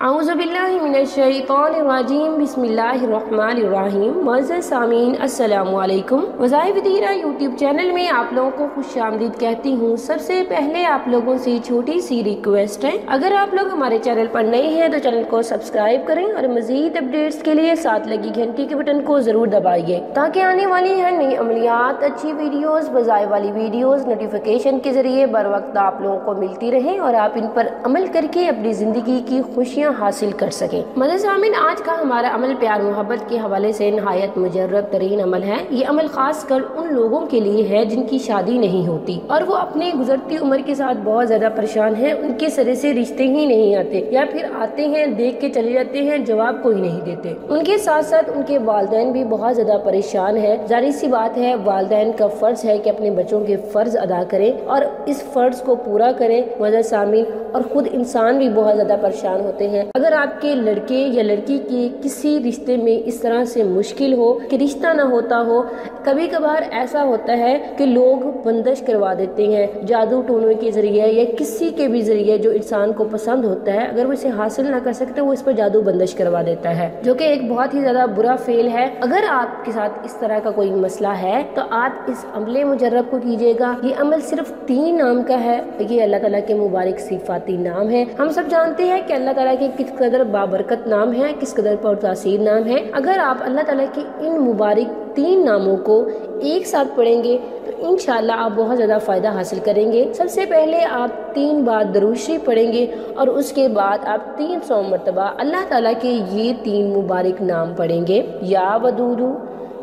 औज़ुबिल्लाहिमिनश्शैतानिर्रजीम बिस्मिल्लाहिर्रहमानिर्रहीम। मुअज़्ज़ज़ सामीन अस्सलामु अलैकुम। वज़ाइफ़ दीरा यूट्यूब चैनल में आप लोगों को खुशामदीद कहती हूँ। सबसे पहले आप लोगों से छोटी सी रिक्वेस्ट है, अगर आप लोग हमारे चैनल पर नए हैं तो चैनल को सब्सक्राइब करें और मज़ीद अपडेट्स के लिए साथ लगी घंटी के बटन को ज़रूर दबाइए ताकि आने वाली हर नई अमलियात, अच्छी वीडियोज़, वज़ाइफ़ वाली वीडियोज़ नोटिफिकेशन के ज़रिए बर वक्त आप लोगों को मिलती रहें और आप इन पर अमल करके अपनी ज़िंदगी की खुशियाँ हासिल कर सकें। मज़े आमीन, आज का हमारा अमल प्यार मोहब्बत के हवाले से नहायत मुजर्रब तरीन अमल है। ये अमल खास कर उन लोगों के लिए है जिनकी शादी नहीं होती और वो अपने गुजरती उम्र के साथ बहुत ज्यादा परेशान हैं। उनके सिरे से रिश्ते ही नहीं आते या फिर आते हैं देख के चले जाते हैं, जवाब कोई नहीं देते। उनके साथ साथ उनके वालिदैन भी बहुत ज्यादा परेशान है। जाहिर सी बात है, वालिदैन का फर्ज है कि अपने बच्चों के फर्ज अदा करें और इस फर्ज को पूरा करें। मज़े आमीन, और खुद इंसान भी बहुत ज्यादा परेशान होते हैं। अगर आपके लड़के या लड़की के किसी रिश्ते में इस तरह से मुश्किल हो कि रिश्ता ना होता हो, कभी कभार ऐसा होता है कि लोग बंदिश करवा देते हैं जादू टोनों के जरिए या किसी के भी जरिए जो इंसान को पसंद होता है, अगर वो इसे हासिल ना कर सकते वो इस पर जादू बंदिश करवा देता है, जो कि एक बहुत ही ज्यादा बुरा फेल है। अगर आपके साथ इस तरह का कोई मसला है तो आप इस अमले मुजर्रब को कीजिएगा। ये अमल सिर्फ 3 नाम का है। ये अल्लाह ताला के मुबारक सिफाती नाम है। हम सब जानते हैं कि अल्लाह ताला के किस कदर बाबरकत नाम है, किस कदर पुरतासीर नाम है। अगर आप अल्लाह ताला के इन मुबारक 3 नामों को एक साथ पढ़ेंगे तो इंशाअल्लाह आप बहुत ज़्यादा फ़ायदा हासिल करेंगे। सबसे पहले आप 3 बार दरूद शरीफ पढ़ेंगे और उसके बाद आप 300 मरतबा अल्लाह ताला के ये 3 मुबारक नाम पढ़ेंगे, या वदूदू,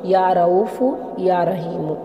या रऊफ़ू, या रहीमु।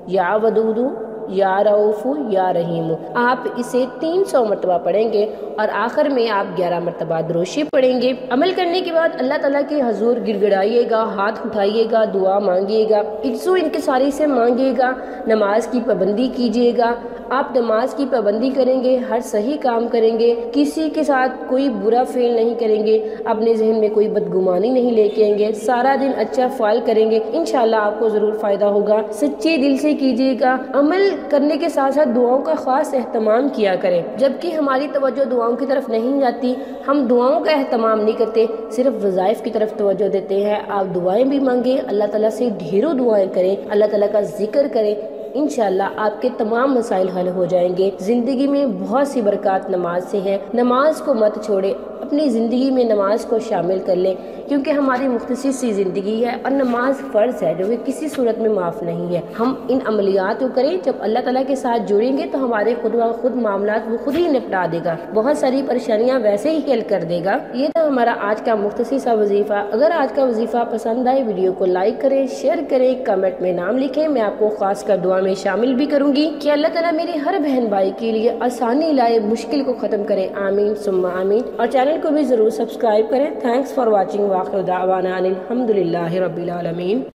या वदूदू, या रऊफ़ू, या रहीमु। आप इसे 300 मरतबा पढ़ेंगे और आखिर में आप 11 मरतबा दुरूद शरीफ पढ़ेंगे। अमल करने के बाद अल्लाह ताला के हजूर गिड़गिड़ाइएगा, हाथ उठाइएगा, दुआ मांगिएगा, इज्जो इनकिसारी से मांगिएगा, नमाज की पाबंदी कीजिएगा। आप नमाज की पाबंदी करेंगे, हर सही काम करेंगे, किसी के साथ कोई बुरा फेल नहीं करेंगे, अपने जहन में कोई बदगुमानी नहीं लेके आएंगे, सारा दिन अच्छा फ़ाल करेंगे, इंशाल्लाह आपको ज़रूर फ़ायदा होगा। सच्चे दिल से कीजिएगा। अमल करने के साथ साथ दुआओं का खास एहतमाम किया करें। जबकि हमारी तवज्जो दुआओं की तरफ नहीं जाती, हम दुआओं का एहतमाम नहीं करते, सिर्फ वज़ाइफ की तरफ तवज्जो देते हैं। आप दुआएं भी मांगे, अल्लाह ताला से ढेरों दुआएं करें, अल्लाह ताला का जिक्र करें, इंशाअल्लाह आपके तमाम मसाइल हल हो जाएंगे। जिंदगी में बहुत सी बरकत नमाज से है। नमाज को मत छोड़े, अपनी ज़िंदगी में नमाज को शामिल कर लें, क्योंकि हमारी मुख्तसर सी ज़िंदगी है और नमाज फ़र्ज़ है जो कि किसी सूरत में माफ़ नहीं है। हम इन अमलियात को करें, जब अल्लाह ताला के साथ जुड़ेंगे तो हमारे खुद व खुद मामलात वो खुद ही निपटा देगा, बहुत सारी परेशानियाँ वैसे ही हल कर देगा। ये था हमारा आज का मुख्तसर सा वजीफ़ा। अगर आज का वजीफ़ा पसंद आए, वीडियो को लाइक करें, शेयर करें, कमेंट में नाम लिखें। मैं आपको खास कर दुआ में शामिल भी करूँगी कि अल्लाह ताला मेरे हर बहन भाई के लिए आसानी लाए, मुश्किल को ख़त्म करे। आमीन सुम्मा आमीन। और चैनल को भी ज़रूर सब्सक्राइब करें। Thanks for watching. वाखिर दावाना अनिल हम्दुलिल्लाहि रब्बिल आलमीन।